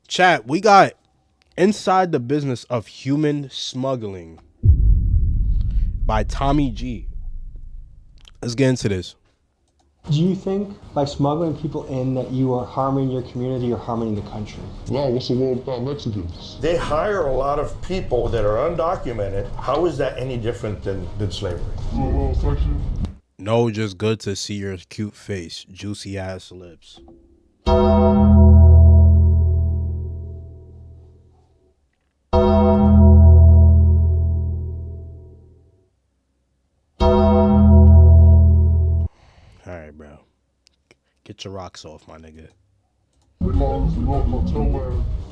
Chat, we got Inside the Business of Human Smuggling by Tommy G. Let's get into this. Do you think by smuggling people in that you are harming your community or harming the country? No, what's the world without Mexicans? They hire a lot of people that are undocumented. How is that any different than slavery? No, just good to see your cute face, juicy ass lips. Alright, bro. Get your rocks off, my nigga.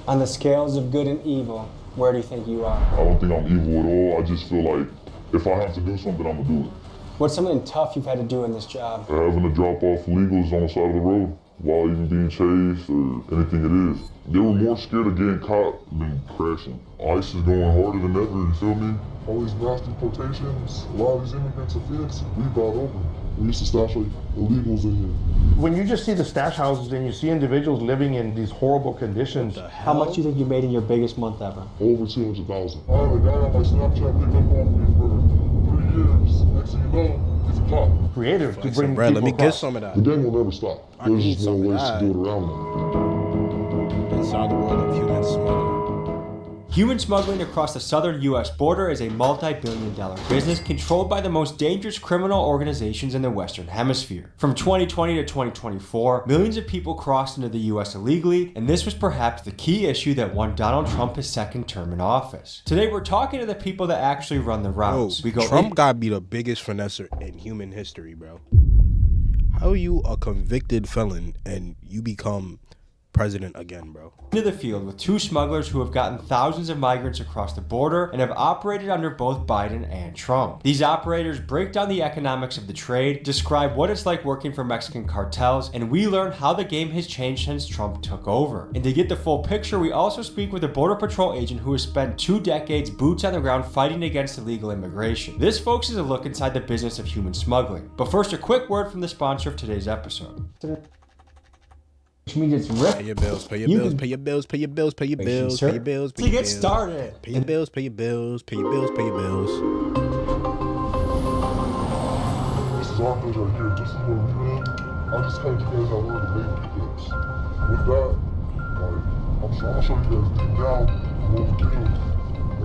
On the scales of good and evil, where do you think you are? I don't think I'm evil at all. I just feel like if I have to do something, I'm gonna do it. What's something tough you've had to do in this job? Having to drop off illegals on the side of the road while even being chased or anything it is. They were more scared of getting caught than crashing. ICE is going harder than ever, you feel me? All these mass deportations, a lot of these immigrants offense, we brought over. We used to stash like illegals in here. When you just see the stash houses and you see individuals living in these horrible conditions. How much do you think you made in your biggest month ever? Over 200,000. I had a guy on my Snapchat pick up on me for 3 years. Next thing you know, he's a cop. Creative to bring bread. Let me across. get some of that. The game will never stop. There's just more ways to do it around them. Inside the world of human smuggling. Human smuggling across the southern U.S. border is a multi-billion-dollar business controlled by the most dangerous criminal organizations in the Western Hemisphere. From 2020 to 2024, millions of people crossed into the U.S. illegally, and this was perhaps the key issue that won Donald Trump his second term in office. Today, we're talking to the people that actually run the routes. Trump gotta be the biggest finesser in human history, bro. How are you a convicted felon and you become president again, bro? Into the field with two smugglers who have gotten thousands of migrants across the border and have operated under both Biden and Trump. These operators break down the economics of the trade, describe what it's like working for Mexican cartels, and we learn how the game has changed since Trump took over. And to get the full picture, we also speak with a Border Patrol agent who has spent 2 decades boots on the ground fighting against illegal immigration. This, folks, is a look inside the business of human smuggling. But first, a quick word from the sponsor of today's episode. Which means it's ripped. Pay your bills, pay your bills, pay your bills, pay your bills, pay your bills, pay your bills, pay your bills. To get started. Pay your bills, pay your bills, pay your bills, pay your bills. This is our place right here. This is where we live. I just told you guys I wanted to make this. With that, like, I'm gonna show you guys deep down what we do. It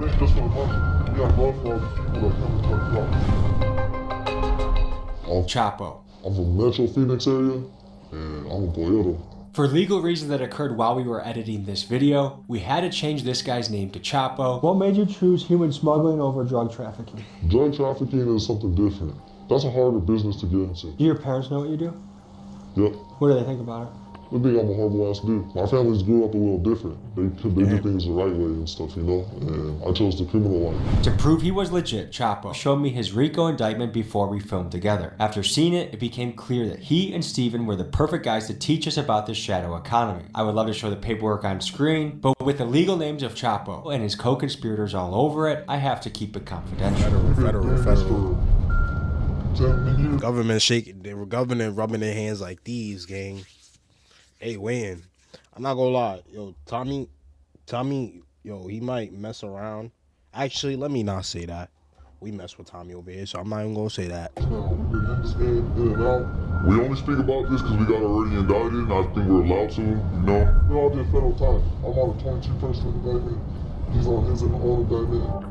ain't just for the money. We have love for all the people that come to our Chapo. I'm from Metro Phoenix area. And I'm a boyero. For legal reasons that occurred while we were editing this video, we had to change this guy's name to Chapo. What made you choose human smuggling over drug trafficking? Drug trafficking is something different. That's a harder business to get into. Do your parents know what you do? Yep. What do they think about it? They think I'm a horrible ass dude. My families grew up a little different. They do things the right way and stuff, you know? And I chose the criminal life. To prove he was legit, Chapo showed me his RICO indictment before we filmed together. After seeing it, it became clear that he and Steven were the perfect guys to teach us about this shadow economy. I would love to show the paperwork on screen, but with the legal names of Chapo and his co-conspirators all over it, I have to keep it confidential. Federal. Government shaking, they were government rubbing their hands like these, gang. Hey, Wayne, I'm not gonna lie, yo, Tommy, yo, he might mess around. Actually, let me not say that. We mess with Tommy over here, so I'm not even gonna say that. We only speak about this because we got already indicted, and I think we're allowed to, you know? We all did federal time. I'm on a 22-person indictment. He's on his own indictment.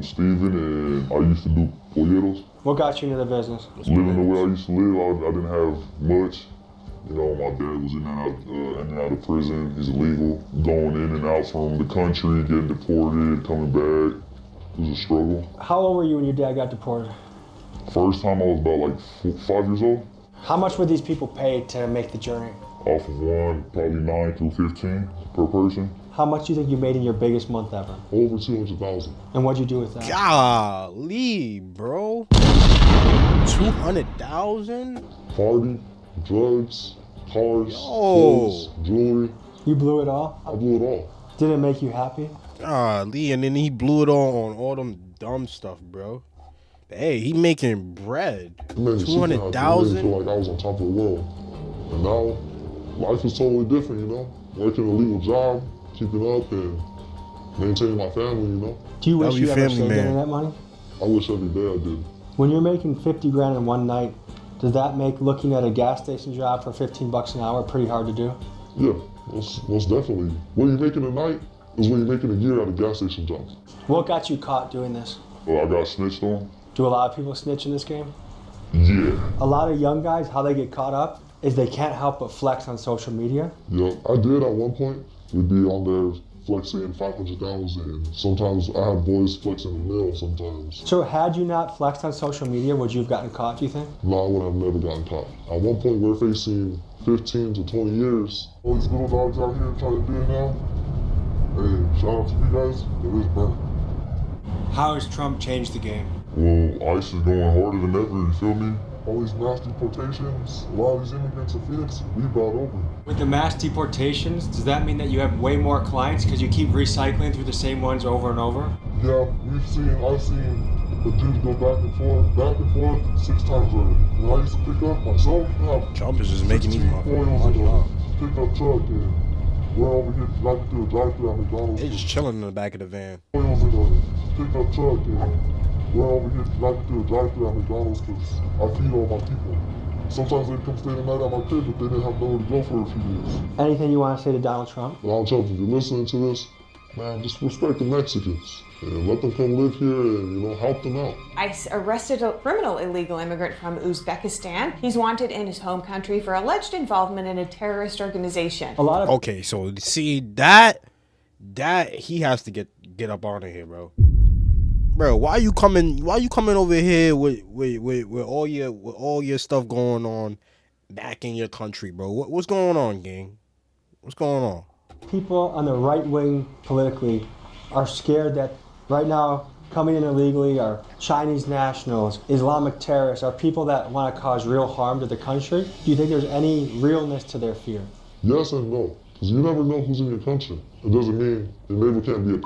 Steven, and I used to do polleros. What got you into the business? Living the way I used to live, I didn't have much. You know, my dad was in and out of prison. He's illegal. Going in and out from the country, getting deported, coming back. It was a struggle. How old were you when your dad got deported? First time I was about like 5 years old. How much were these people paid to make the journey? Off of one, probably 9 through 15 per person. How much do you think you made in your biggest month ever? Over 200,000. And what'd you do with that? Golly, bro. 200,000? Party, drugs, cars, clothes, jewelry. You blew it all? I blew it all. Did it make you happy? Golly, and then he blew it on all them dumb stuff, bro. Hey, he making bread. Man, 200,000. feel like I was on top of the world. And now, life is totally different, you know? Working a legal job, keeping up, and maintaining my family, you know? Do you wish W you ever family, saved man. any of that money? I wish every day I did. When you're making 50 grand in one night, does that make looking at a gas station job for 15 bucks an hour pretty hard to do? Yeah, most definitely. What you're making a night is what you're making a year at a gas station job. What got you caught doing this? I got snitched on. Do a lot of people snitch in this game? Yeah. A lot of young guys, how they get caught up is they can't help but flex on social media. Yeah, I did at one point. We'd be on there flexing 500,000. Sometimes I had boys flexing a mil sometimes. So had you not flexed on social media, would you have gotten caught, do you think? No, I would have never gotten caught. At one point, we're facing 15 to 20 years. All these little dogs out here trying to do it now. Hey, shout out to you guys. It is burnt. How has Trump changed the game? Well, ICE is going harder than ever, you feel me? All these mass deportations, a lot of these immigrants in Phoenix, we brought over. With the mass deportations, does that mean that you have way more clients because you keep recycling through the same ones over and over? Yeah, I've seen the dudes go back and forth 6 times already. When I used to pick up myself, Trump is just making these motherfuckers foils in money a up. pickup truck, and we're over here driving through a drive-thru at McDonald's. They just chilling in the back of the van. Foils in a pickup truck, and we're over here driving through a drive-thru at McDonald's because I feed all my people. Sometimes they'd come stay the night at my crib, but they didn't have nowhere to go for a few days. Anything you want to say to Donald Trump? Donald Trump, if you're listening to this, man, just respect the Mexicans and let them come live here and, help them out. ICE arrested a criminal illegal immigrant from Uzbekistan. He's wanted in his home country for alleged involvement in a terrorist organization. A lot of Okay, so see that he has to get up on here, bro. Bro, why you coming over here with all your stuff going on back in your country, bro? What's going on, gang? What's going on? people on the right wing politically are scared that right now coming in illegally are Chinese nationals, Islamic terrorists, are people that want to cause real harm to the country. Do you think there's any realness to their fear? Yes and no, because you never know who's in your country. It doesn't mean your neighbor can't be a.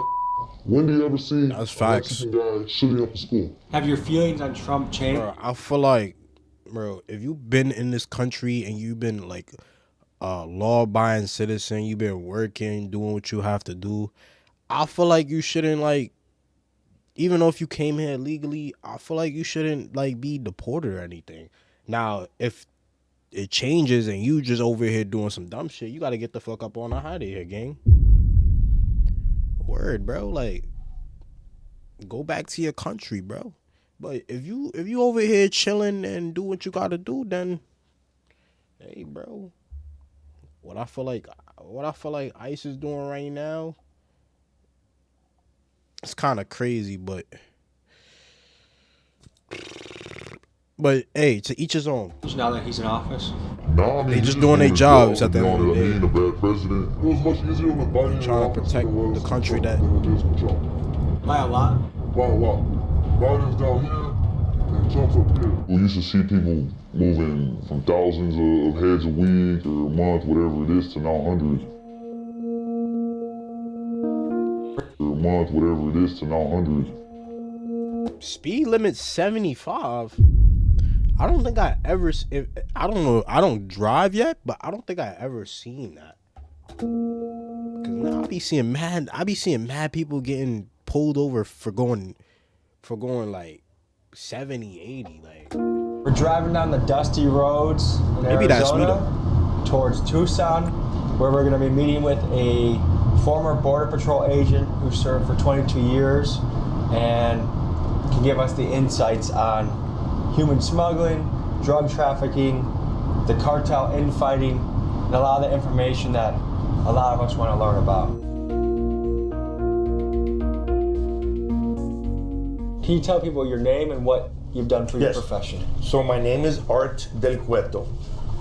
When do you ever see That's a facts. Mexican guy shooting up a school? Have your feelings on Trump changed? Bro, I feel like, bro, if you've been in this country and you've been like a law-abiding citizen, you've been working, doing what you have to do, I feel like you shouldn't, like, even though if you came here legally, I feel like you shouldn't, like, be deported or anything. Now, if it changes and you just over here doing some dumb shit, you got to get the fuck up on out of here, gang. Word, bro. Like, go back to your country, bro. But if you over here chilling and do what you got to do, then, hey, bro. What I feel like ICE is doing right now, it's kind of crazy, but hey, to each his own. Now that he's in office? No, I mean, They just he's doing their his jobs job, at the end of the I day. mean, a bad president. It was much easier with Biden Trying to in office protect than it was the country with that- Trump, than it is with Trump. By a lot? By a lot. Biden's down here and Trump's up here. We used to see people moving from thousands of heads a week or a month, whatever it is, to now hundreds. Or a month, whatever it is, to now hundreds. Speed limit 75. I don't think I ever. I don't know. I don't drive yet, but I don't think I ever seen that. Cause now I be seeing mad people getting pulled over for going like 70, 80. Like, We're driving down the dusty roads in Maybe that's me, Arizona towards Tucson, where we're going to be meeting with a former Border Patrol agent who served for 22 years and can give us the insights on human smuggling, drug trafficking, the cartel infighting, and a lot of the information that a lot of us want to learn about. Can you tell people your name and what you've done for your Yes. profession? So my name is Art Del Cueto.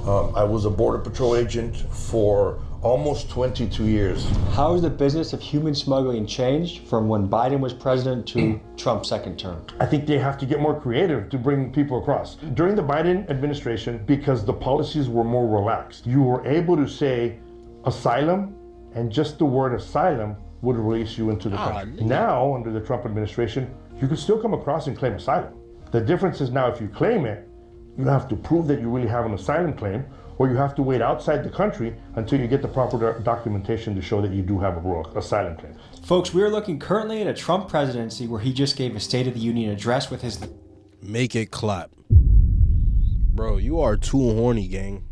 I was a Border Patrol agent for almost 22 years. How has the business of human smuggling changed from when Biden was president to Trump's second term? I think they have to get more creative to bring people across. During the Biden administration, because the policies were more relaxed, you were able to say asylum, and just the word asylum would release you into the country. nigga. Now, under the Trump administration, you can still come across and claim asylum. The difference is now if you claim it, you have to prove that you really have an asylum claim, or you have to wait outside the country until you get the proper documentation to show that you do have a asylum claim. Folks, we are looking currently at a Trump presidency where he just gave a State of the Union address with his... Make it clap. Bro, you are too horny, gang.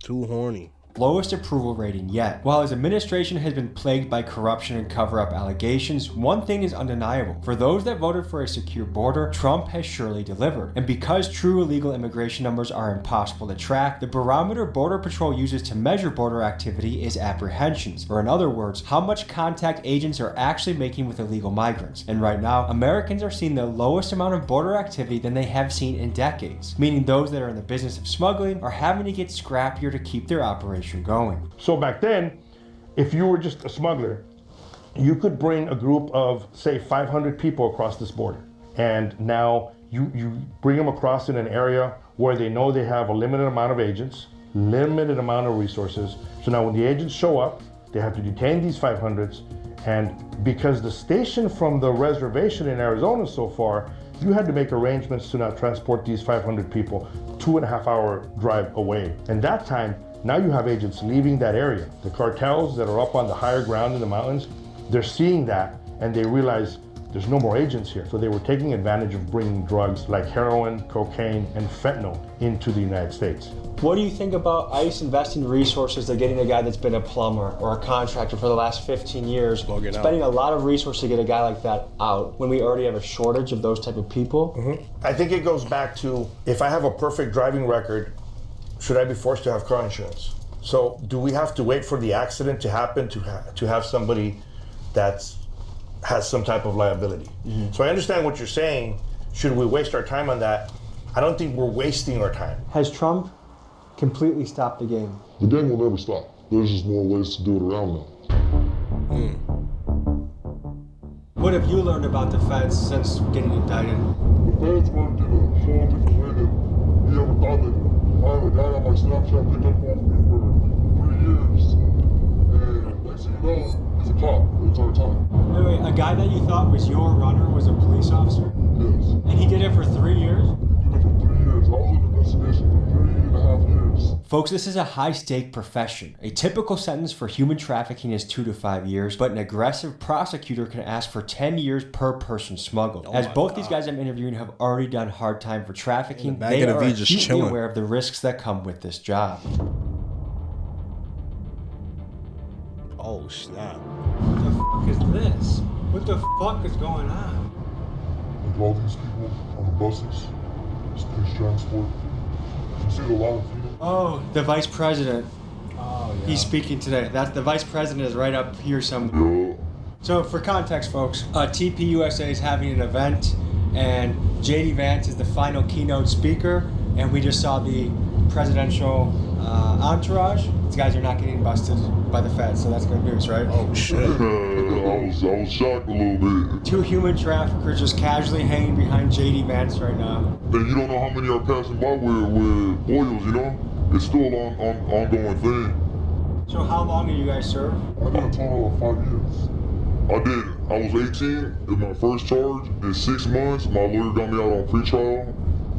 Too horny. lowest approval rating yet. While his administration has been plagued by corruption and cover-up allegations, one thing is undeniable. For those that voted for a secure border, Trump has surely delivered. And because true illegal immigration numbers are impossible to track, the barometer Border Patrol uses to measure border activity is apprehensions, or in other words, how much contact agents are actually making with illegal migrants. And right now, Americans are seeing the lowest amount of border activity than they have seen in decades, meaning those that are in the business of smuggling are having to get scrappier to keep their operation going. So back then, if you were just a smuggler, you could bring a group of, say, 500 people across this border. And now you bring them across in an area where they know they have a limited amount of agents, limited amount of resources. So now when the agents show up, they have to detain these 500s. And because the station from the reservation in Arizona so far, you had to make arrangements to not transport these 500 people 2.5 hour drive away. And that time, now you have agents leaving that area. The cartels that are up on the higher ground in the mountains, they're seeing that and they realize there's no more agents here. So they were taking advantage of bringing drugs like heroin, cocaine, and fentanyl into the United States. What do you think about ICE investing resources? They're getting a guy that's been a plumber or a contractor for the last 15 years, spending a lot of resources to get a guy like that out when we already have a shortage of those type of people? I think it goes back to, if I have a perfect driving record, should I be forced to have car insurance? So do we have to wait for the accident to happen to have somebody that has some type of liability? So I understand what you're saying. Should we waste our time on that? I don't think we're wasting our time. Has Trump completely stopped the game? The game will never stop. There's just more ways to do it around now. What have you learned about the feds since getting indicted? The feds worked in a whole different way that we ever thought they would. I had a guy on my Snapchat picked up on me for 3 years, and next thing you know, he's a cop the entire time. Wait, a guy that you thought was your runner was a police officer? Yes. And he did it for 3 years? He did it for 3 years. I was in investigation for 3.5 years. Folks, this is a high-stake profession. A typical sentence for human trafficking is 2 to 5 years, but an aggressive prosecutor can ask for 10 years per person smuggled. As both these guys I'm interviewing have already done hard time for trafficking, they are acutely aware of the risks that come with this job. Oh, snap. What the fuck is this? What the fuck is going on? Like all these people on the buses, this police transport. You see the line of freedom? Oh, the vice president. Oh, yeah. He's speaking today. That's the vice president is right up here somewhere. Yeah. So for context, folks, TPUSA is having an event, and JD Vance is the final keynote speaker, and we just saw the presidential entourage. These guys are not getting busted by the feds, so that's good news, right? Oh, shit. I was shocked a little bit. 2 human traffickers just casually hanging behind JD Vance right now. And you don't know how many are passing by with oils, you know? It's still an ongoing thing. So how long did you guys serve? I did a total of 5 years. I was 18 in my first charge. In 6 months, my lawyer got me out on pretrial.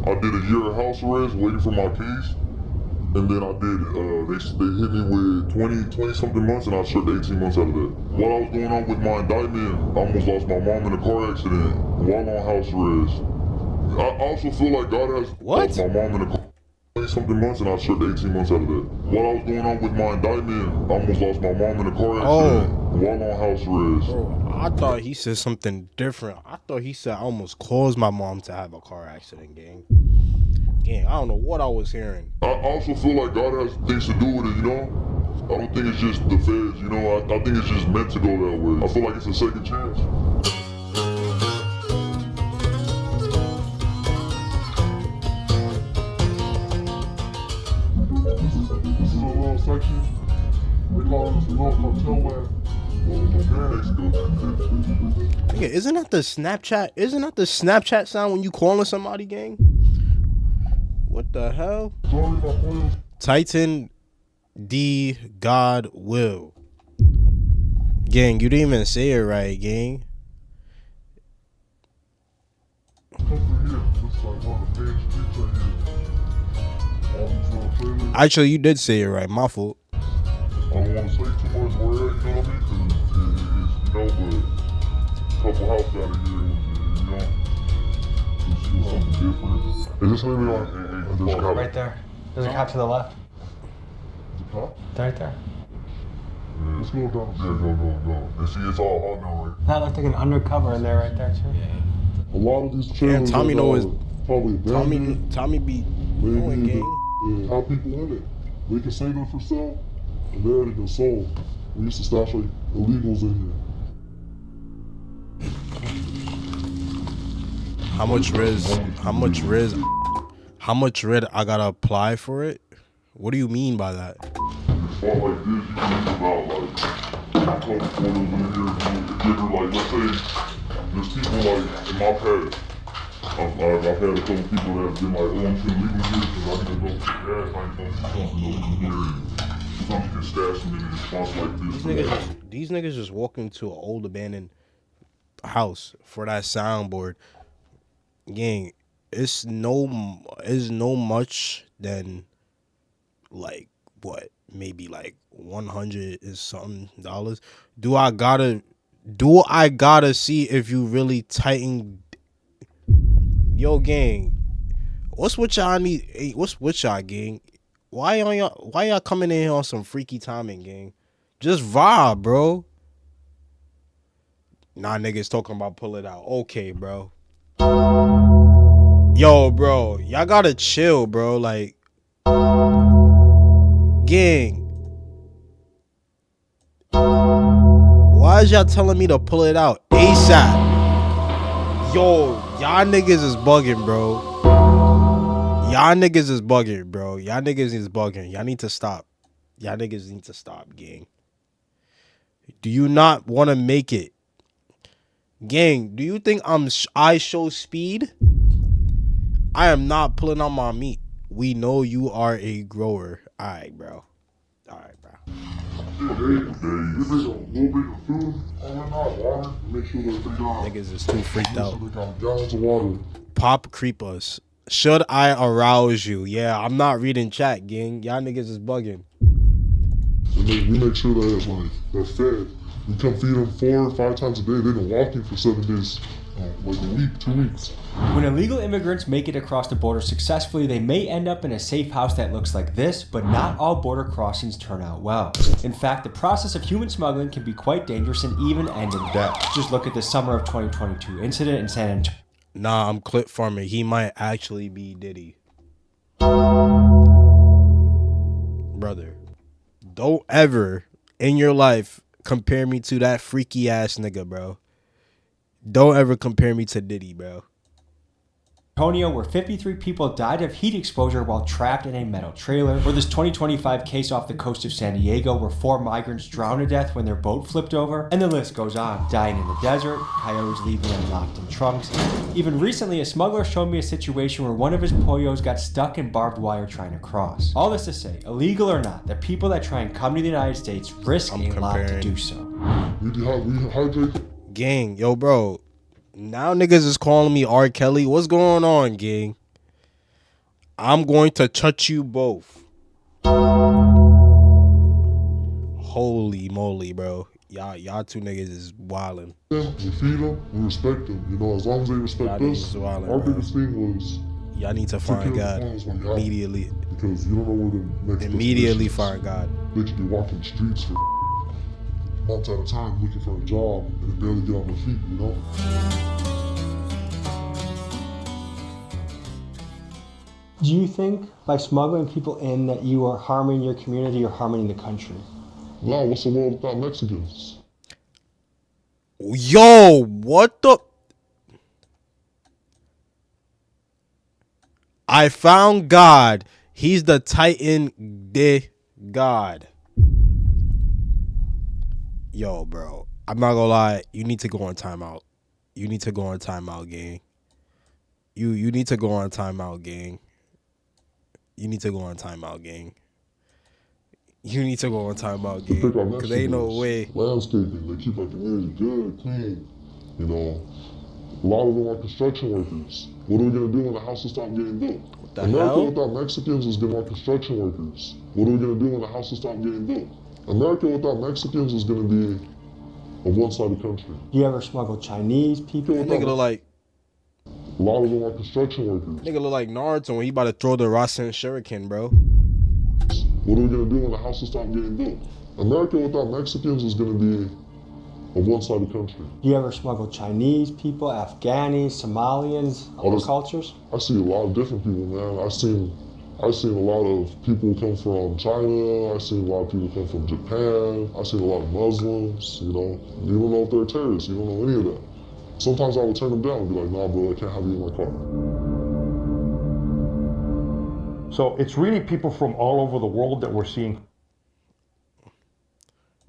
I did a year of house arrest waiting for my case. And then I did, they hit me with 20 something months and I served 18 months out of that. While I was going on with my indictment, I almost lost my mom in a car accident while on house arrest. I also feel like God has lost my mom in a car 20 something months and I served 18 months out of that. While I was going on with my indictment, I almost lost my mom in a car accident while on house arrest. Bro, I thought he said something different. I thought he said I almost caused my mom to have a car accident, gang. Gang, I don't know what I was hearing. I also feel like God has things to do with it, you know? I don't think it's just the feds, you know? I think it's just meant to go that way. I feel like it's a second chance. This is a little section. They call this a little cartel land. Nigga, isn't that the Snapchat? Isn't that the Snapchat sound when you calling somebody, gang? What the hell? Titan D God will. Gang, you didn't even say it right, gang. Come through here. trailer. Actually, you did say it right. My fault. I don't want to say too much where at, you know what I mean? Because it's, but couple house out of here, see something different. Is this maybe on? There's a cop. Right there. There's a cop to the left. There's a cop? Right there. Let's go down. Yeah, go. And see, it's all hot now, right? That looked like an undercover in there right there, too. A lot of these trailers Tommy are knows. probably abandoned. Tommy be knowing, Maybe gang. have people in it. They can say them for sale, and there they go sold. We used to stash like illegals in here. How much red I gotta apply for it? What do you mean by that? Spot like this, you can use about like a couple photos in here. Bigger, like let's say there's people like in my past. I've had a couple people that have been like, oh, I'm too legal here because I need to go to gas. I ain't going to something illegal here. Sometimes you can stash them in a spot like this. These niggas just walk into an old abandoned house for that soundboard. Gang, it's no much than like what, maybe like $100 is something dollars. Do I gotta see if you really tighten? Yo, gang, what's with y'all need? Hey, what's with y'all, gang? Why y'all coming in here on some freaky timing, gang? Just vibe, bro. Nah, niggas talking about pull it out. Okay, bro. Yo, bro, y'all gotta chill, bro. Like, gang, why is y'all telling me to pull it out ASAP? Yo, y'all niggas is bugging, bro. Y'all niggas is bugging, bro. Y'all niggas is bugging. Y'all need to stop. Y'all niggas need to stop, gang. Do you not want to make it? Gang, do you think I show speed? I am not pulling out my meat. We know you are a grower. All right, bro. Niggas is too freaked out. Pop creepers. Should I arouse you? Yeah, I'm not reading chat, gang. Y'all niggas is bugging. We make sure that like they're fed. We come feed them 4 or 5 times a day. They've been walking for 7 days, like a week, 2 weeks. When illegal immigrants make it across the border successfully, they may end up in a safe house that looks like this, but not all border crossings turn out well. In fact, the process of human smuggling can be quite dangerous and even end in death. Just look at the summer of 2022 incident in San Antonio. Nah, I'm clip farming. He might actually be Diddy. Brother, don't ever in your life compare me to that freaky ass nigga, bro. Don't ever compare me to Diddy, bro. Where 53 people died of heat exposure while trapped in a metal trailer, or this 2025 case off the coast of San Diego where 4 migrants drowned to death when their boat flipped over, and the list goes on. Dying in the desert, coyotes leaving them locked in trunks. Even recently, a smuggler showed me a situation where one of his pollos got stuck in barbed wire trying to cross. All this to say, illegal or not, the people that try and come to the United States risk a lot to do so. Gang, yo, bro. Now niggas is calling me R. Kelly. What's going on, gang? I'm going to touch you both. Holy moly, bro. Y'all two niggas is wildin'. We feed them, we respect them. You know, as long as they respect us, our biggest thing was... Y'all need to find God immediately. Because you don't know where the next... Immediately find God. They could be walking the streets for months at a time looking for a job and barely get on their feet, you know? Do you think by smuggling people in that you are harming your community or harming the country? No, what's the world without Mexicans? Yo, what the? I found God. He's the Titan de God. Yo, bro, I'm not gonna lie. You need to go on timeout. You need to go on timeout, gang. You need to go on timeout, gang. You need to go on timeout, gang. You need to go on timeout, gang. Because ain't no way. Landscaping, they keep like the area good, clean. You know, A lot of them are construction workers. What are we gonna do when the houses stop getting built? the America hell? without Mexicans is gonna be construction workers. What are we gonna do when the houses stop getting built? America without Mexicans is gonna be a one-sided country. You ever smuggle Chinese people? That nigga look like A lot of them are construction workers. Naruto when he about to throw the Rasen Shuriken, bro. What are we gonna do when the houses stop getting built? America without Mexicans is gonna be a one-sided country. You ever smuggle Chinese people, Afghanis, Somalians, other cultures? I see a lot of different people, man. I've seen a lot of people come from China. I've seen a lot of people come from Japan. I've seen a lot of Muslims. You know, you don't know if they're terrorists. You don't know any of that. Sometimes I would turn them down and be like, nah, bro, I can't have you in my car. So it's really people from all over the world that we're seeing.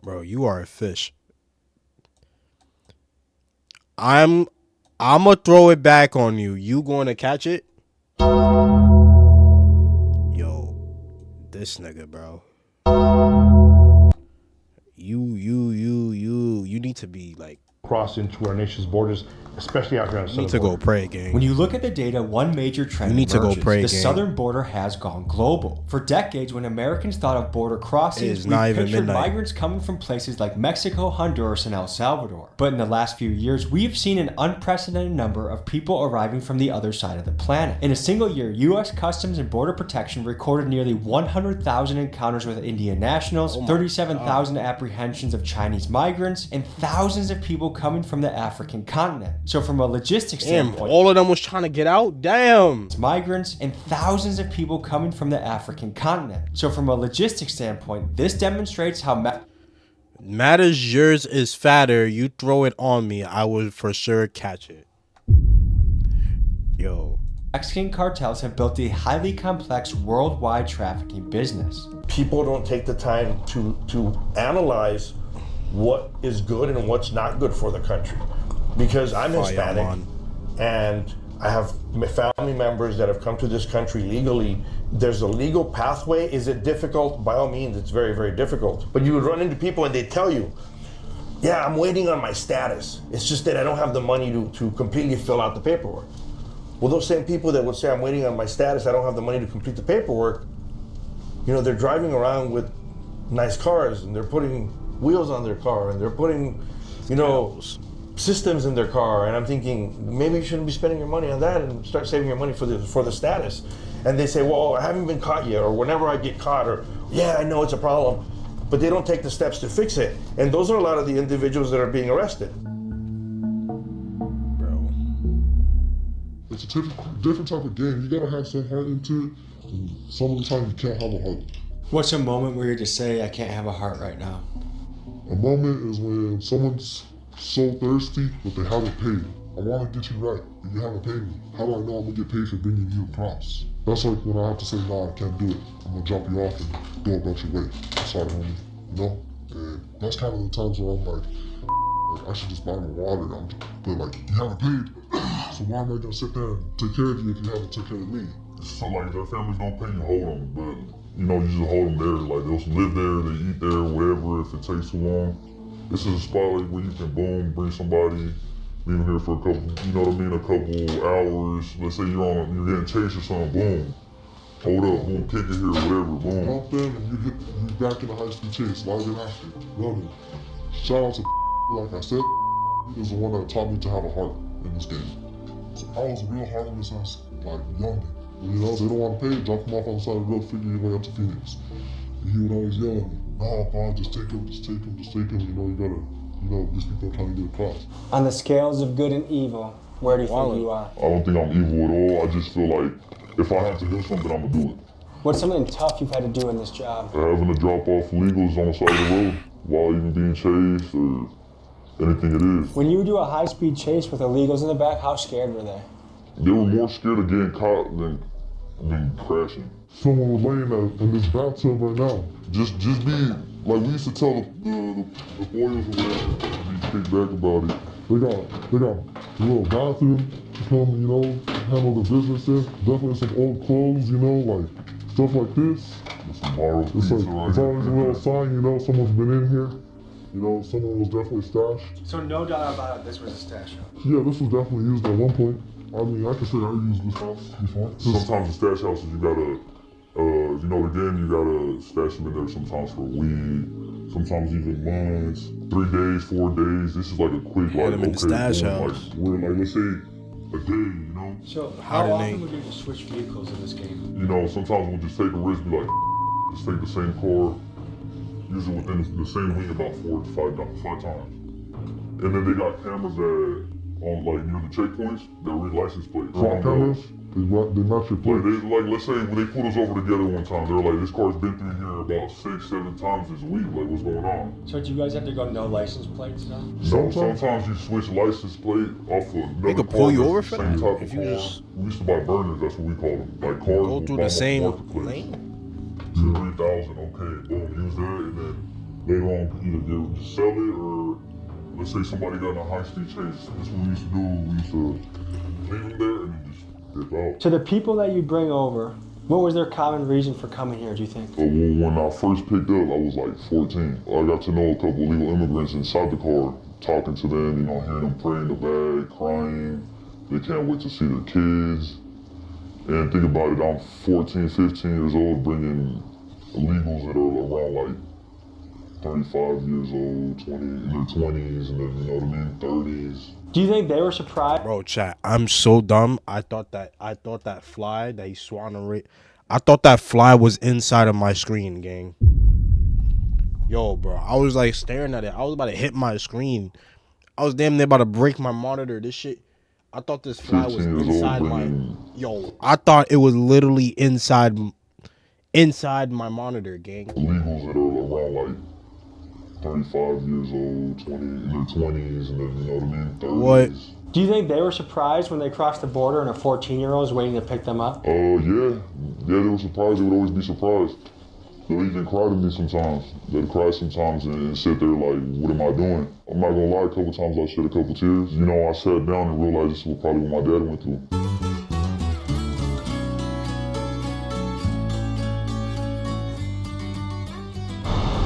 Bro, you are a fish. I'm gonna throw it back on you. You going to catch it? Yo, this nigga, bro. You need to be like, Cross into our nation's borders, especially out here on the you need southern to border. go pray, gang. When you look at the data, one major trend You need to go emerges. pray, The gang. southern border has gone global. For decades, when Americans thought of border It crossings, is we not even pictured midnight. migrants coming from places like Mexico, Honduras, and El Salvador. But in the last few years, we have seen an unprecedented number of people arriving from the other side of the planet. In a single year, U.S. Customs and Border Protection recorded nearly 100,000 encounters with Indian nationals, 37,000 apprehensions of Chinese migrants, and thousands of people coming from the African continent. So from a logistics Damn, standpoint, all of them was trying to get out? Damn. migrants, and thousands of people coming from the African continent. So from a logistics standpoint, this demonstrates how Matters yours is fatter. You throw it on me, I will for sure catch it. Yo. Mexican cartels have built a highly complex worldwide trafficking business. People don't take the time to analyze what is good and what's not good for the country. Because I'm Fire, Hispanic, man. and I have family members that have come to this country legally. There's a legal pathway. Is it difficult? By all means, it's very, very difficult. But you would run into people and they tell you, yeah, I'm waiting on my status. It's just that I don't have the money to completely fill out the paperwork. Well, those same people that would say, I'm waiting on my status, I don't have the money to complete the paperwork, you know, they're driving around with nice cars and they're putting wheels on their car and they're putting, you know, systems in their car. And I'm thinking, maybe you shouldn't be spending your money on that and start saving your money for the status. And they say, well, I haven't been caught yet, or whenever I get caught, or yeah, I know it's a problem. But they don't take the steps to fix it. And those are a lot of the individuals that are being arrested. Bro. It's a different type of game. You gotta have some heart into it. And some of the time you can't have a heart. What's a moment where you just say, I can't have a heart right now? A moment is when someone's so thirsty, but they haven't paid. I want to get you right, but you haven't paid me. How do I know I'm gonna get paid for bringing you across? That's like when I have to say, nah, I can't do it. I'm gonna drop you off and go about your way. I'm sorry, homie. You know? And that's kind of the times where I'm like, I should just buy me water. But like, you haven't paid, so why am I gonna sit there and take care of you if you haven't taken care of me? So like, their families don't pay you, hold them, but you know, you just hold them there. Like, they'll live there, they eat there, whatever. If it takes too long, this is a spot like where you can boom, bring somebody, leave them here for a couple, you know what I mean, a couple hours. Let's say you're getting chased or something, boom. Hold up, boom, kick it here, whatever, boom. Bump them and you back in the high-speed chase, live it after. Love it. Shout out to like I said, he was the one that taught me to have a heart in this game. So I was real heartless as like young. You know, they don't want to pay, drop him off on the side of the road, figure your way up to Phoenix. And he would always yell at me, no, God, just take him, just take him, just take him. You know, you gotta, you know, these people are trying to get across. On the scales of good and evil, where do you think you are? I don't think I'm evil at all. I just feel like if I have to do something, I'm gonna do it. What's something tough you've had to do in this job? Having to drop off illegals on the side of the road while even being chased or anything it is. When you do a high-speed chase with illegals in the back, how scared were they? They were more scared of getting caught than crashing. Someone was laying in this bathtub right now. Just be, like we used to tell the boys or whatever, be kicked back about it. They got a little bathroom to come, you know, handle the business in. Definitely some old clothes, you know, like stuff like this. It's like, it's always a little sign, you know, someone's been in here. You know, someone was definitely stashed. So no doubt about it, this was a stash house. Yeah, this was definitely used at one point. I mean, I can say I used this house before. Sometimes the stash houses, you gotta, if you know the game, you gotta stash them in there sometimes for weed, sometimes even months, 3 days, 4 days. This is like a quick, Had like, them in the stash house. like, we're like, let's say a day, you know? So How how did often they- would you just switch vehicles in this game? You know, sometimes we'll just take a risk, be like, just take the same car, use it within the same week about 4 to 5 times. And then they got cameras that, on like near the checkpoints, that read license plates. Front cameras, they match your Like, plates. let's say when they pulled us over together one time, they were like, this car's been through here about 6, 7 times this week. Like, what's going on? So do you guys have to go no license plates now? So sometimes you switch license plate off of another They could car pull you that's over the for same that? type If of you car. just We used to buy burners, that's what we call them. Like cars go will through bomb the up same marketplace. lane. 3,000, okay, boom, use that, and then later on either just sell it or let's say somebody got in a high-speed chase. That's what we used to do. We used to leave them there and then just dip out. To the people that you bring over, what was their common reason for coming here, do you think? But when I first picked up, I was like 14. I got to know a couple illegal immigrants inside the car, talking to them, you know, hearing them pray in the bag, crying. They can't wait to see their kids. And think about it, I'm 14, 15 years old, bringing illegals that are around like 35 years old, 20, in their 20s, and then, you know what I mean, 30s. Do you think they were surprised? Bro, chat, I'm so dumb. I thought that fly that he swung on it. I thought that fly was inside of my screen, gang. Yo, bro, I was like staring at it. I was about to hit my screen. I was damn near about to break my monitor. This shit. I thought this fly was 15 years old, inside my. bringing Yo, I thought it was literally inside my monitor, gang. illegals that are around like 35 years old, 20, in their 20s, and then, you know what I mean, 30s. What? Do you think they were surprised when they crossed the border and a 14-year-old was waiting to pick them up? Yeah, they were surprised. They would always be surprised. They'll even cry to me sometimes. They'd cry sometimes and sit there like, what am I doing? I'm not gonna lie, a couple times I shed a couple tears. You know, I sat down and realized this was probably what my dad went through.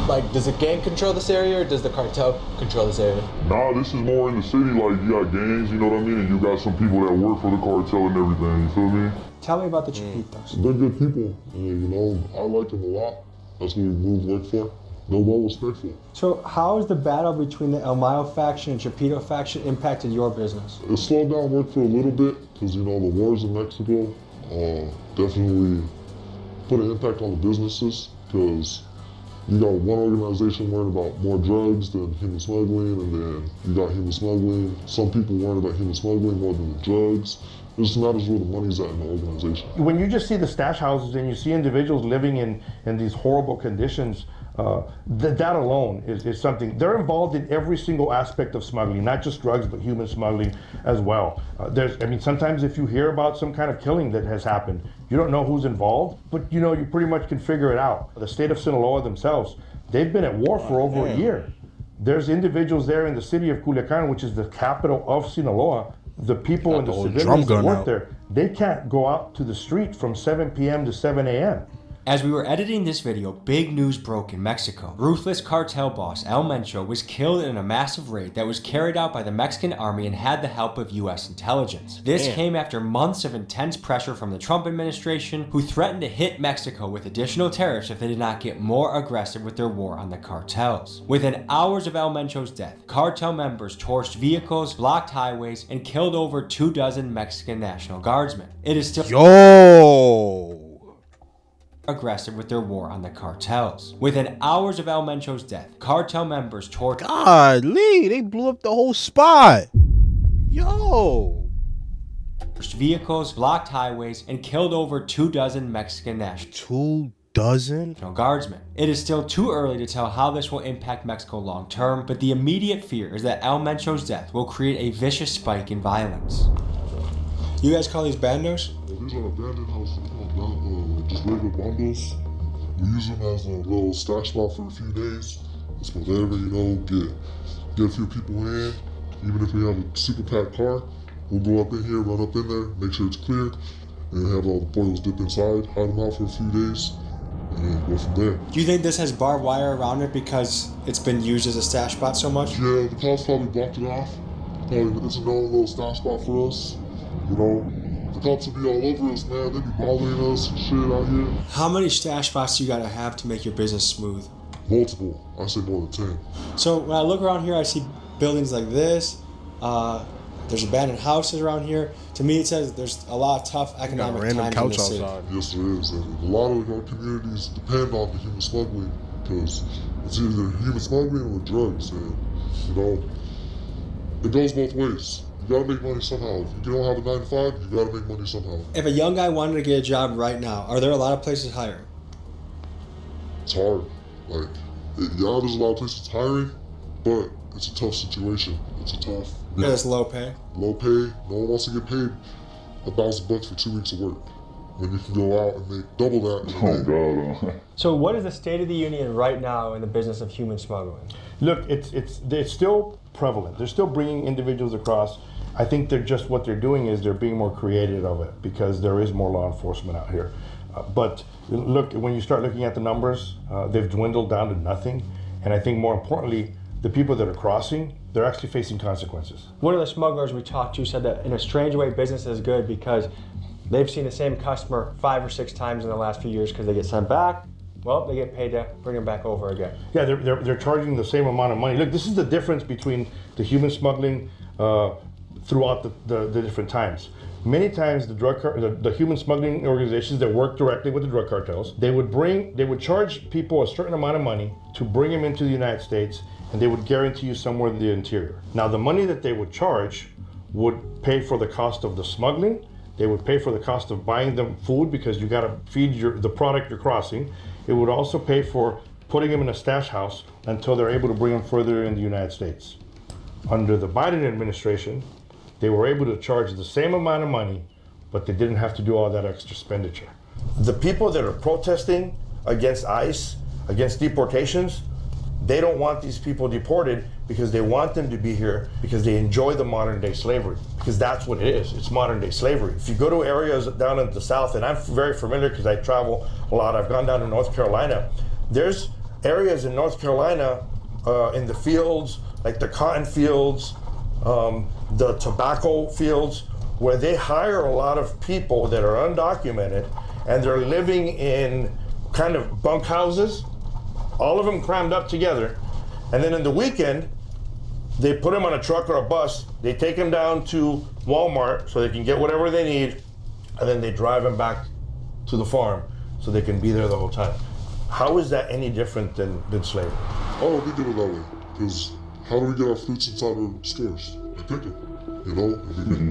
Like, does the gang control this area or does the cartel control this area? Nah, this is more in the city, like you got gangs, you know what I mean? And you got some people that work for the cartel and everything, you feel me? Tell me about the Chapitos. They're good people, and you know, I like them a lot. That's what we work for. They're well respectful. So how has the battle between the El Mayo faction and Chapito faction impacted your business? It slowed down work for a little bit, because you know, the wars in Mexico definitely put an impact on the businesses, because you got one organization worried about more drugs than human smuggling, and then you got human smuggling. Some people worried about human smuggling more than the drugs. It just matters where the money's at in the organization. When you just see the stash houses and you see individuals living in these horrible conditions, that alone is something. They're involved in every single aspect of smuggling, not just drugs, but human smuggling as well. Sometimes if you hear about some kind of killing that has happened, you don't know who's involved, but you know, you pretty much can figure it out. The state of Sinaloa themselves, they've been at war for over a year. There's individuals there in the city of Culiacan, which is the capital of Sinaloa. The people and the civilians that work there, they can't go out to the street from 7 p.m. to 7 a.m. As we were editing this video, big news broke in Mexico. Ruthless cartel boss El Mencho was killed in a massive raid that was carried out by the Mexican army and had the help of US intelligence. This came after months of intense pressure from the Trump administration, who threatened to hit Mexico with additional tariffs if they did not get more aggressive with their war on the cartels. Within hours of El Mencho's death, cartel members torched vehicles, blocked highways, and killed over 24 Mexican National Guardsmen. It is still aggressive with their war on the cartels. Within hours of El Mencho's death, cartel members torched Golly, they blew up the whole spot. Yo. vehicles, blocked highways, and killed over 24 Mexican National 24 Guardsmen. It is still too early to tell how this will impact Mexico long term, but the immediate fear is that El Mencho's death will create a vicious spike in violence. You guys call these bandos? These are abandoned houses, just regular bundles. We use them as a little stash spot for a few days. It's whatever, you know, get a few people in. Even if we have a super packed car, we'll go up in here, run up in there, make sure it's clear, and have all the boils dip inside, hide them out for a few days, and go from there. Do you think this has barbed wire around it because it's been used as a stash spot so much? Yeah, the cops probably blocked it off. Probably it's a known little stash spot for us. You know, the cops will be all over us, man. They be bothering us and shit out here. How many stash spots do you gotta have to make your business smooth? Multiple. I say more than 10. So when I look around here, I see buildings like this. There's abandoned houses around here. To me, it says there's a lot of tough economic random times in couch the city. outside. Yes, there is. And a lot of our communities depend on the human smuggling because it's either human smuggling or drugs. And, you know, it goes both ways. You gotta make money somehow. If you don't have a 9 to 5, you gotta make money somehow. If a young guy wanted to get a job right now, are there a lot of places hiring? It's hard. Like, yeah, there's a lot of places hiring, but it's a tough situation. It's a tough. Yeah, it's low pay. Low pay. No one wants to get paid $1,000 for 2 weeks of work when you can go out and make double that. Oh God. So what is the state of the union right now in the business of human smuggling? Look, it's still prevalent. They're still bringing individuals across. I think they're just what they're doing is they're being more creative of it because there is more law enforcement out here. But look, when you start looking at the numbers, they've dwindled down to nothing. And I think more importantly, the people that are crossing, they're actually facing consequences. One of the smugglers we talked to said that in a strange way, business is good because they've seen the same customer 5 or 6 times in the last few years because they get sent back. Well, they get paid to bring them back over again. Yeah, they're charging the same amount of money. Look, this is the difference between the human smuggling throughout the different times. Many times the human smuggling organizations that work directly with the drug cartels, they would charge people a certain amount of money to bring them into the United States, and they would guarantee you somewhere in the interior. Now, the money that they would charge would pay for the cost of the smuggling. They would pay for the cost of buying them food because you got to feed the product you're crossing. It would also pay for putting them in a stash house until they're able to bring them further in the United States. Under the Biden administration, they were able to charge the same amount of money, but they didn't have to do all that extra expenditure. The people that are protesting against ICE, against deportations, they don't want these people deported because they want them to be here because they enjoy the modern day slavery, because that's what it is. It's modern day slavery. If you go to areas down in the South, and I'm very familiar because I travel a lot, I've gone down to North Carolina. There's areas in North Carolina in the fields, like the cotton fields, the tobacco fields, where they hire a lot of people that are undocumented and they're living in kind of bunk houses, all of them crammed up together. And then in the weekend, they put them on a truck or a bus, they take them down to Walmart so they can get whatever they need, and then they drive them back to the farm so they can be there the whole time. How is that any different than slavery? Oh, we do it that way. Because how do we get our fruits inside our stores? We pick it. You know,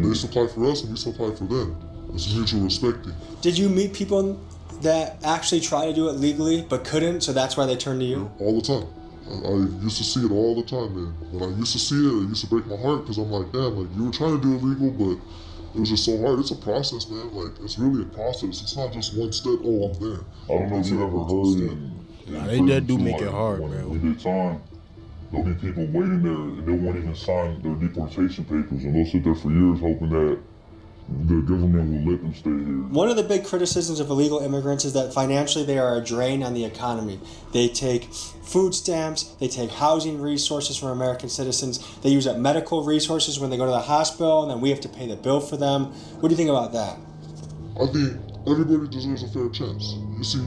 they supply for us and we supply for them. It's mutual respecting. Did you meet people that actually try to do it legally but couldn't, so that's why they turned to you? All the time. I used to see it all the time, man. When I used to see it used to break my heart because I'm like, damn, like you were trying to do it legal, but it was just so hard. It's a process, man. Like, it's really a process. It's not just one step, oh, I'm there. I don't know if you ever heard They do make it hard, man. When they time, there'll be people waiting there and they won't even sign their deportation papers, and they'll sit there for years hoping that the government will let them stay here. One of the big criticisms of illegal immigrants is that financially they are a drain on the economy. They take food stamps, they take housing resources from American citizens, they use up medical resources when they go to the hospital, and then we have to pay the bill for them. What do you think about that? I think everybody deserves a fair chance. You see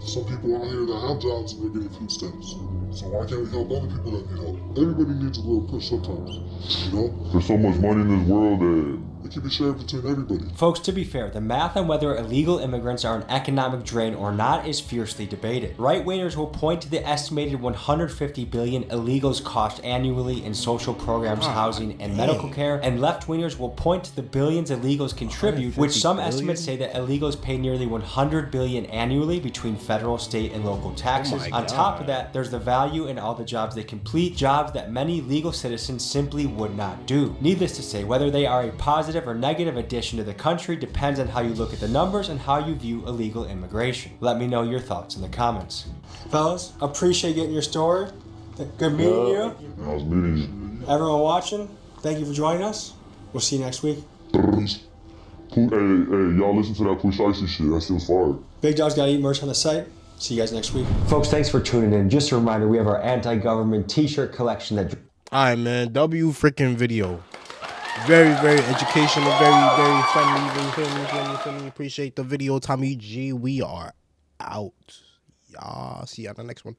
some people out here that have jobs and they're getting food stamps. So why can't we help other people that need help? Everybody needs a little push sometimes, you know? There's so much money in this world that it can be shared between everybody. Folks, to be fair, the math on whether illegal immigrants are an economic drain or not is fiercely debated. Right-wingers will point to the estimated $150 billion illegals cost annually in social programs, housing, and medical care, and left-wingers will point to the billions illegals contribute, which some estimates say that illegals pay nearly $100 billion annually between federal, state, and local taxes. On top of that, there's the value in all the jobs they complete, jobs that many legal citizens simply would not do. Needless to say, whether they are a positive or negative addition to the country depends on how you look at the numbers and how you view illegal immigration. Let me know your thoughts in the comments. Fellas, appreciate getting your story. Good meeting you. I was meeting you. Everyone watching, thank you for joining us. We'll see you next week. Hey, y'all listen to that Precisely shit. That shit's fire. Big Dog's Gotta Eat merch on the site. See you guys next week. Folks, thanks for tuning in. Just a reminder, we have our anti-government t-shirt collection that... All right, man. W freaking video. Very, very educational. Very, very friendly. Appreciate the video, Tommy G. We are out. Y'all see you on the next one.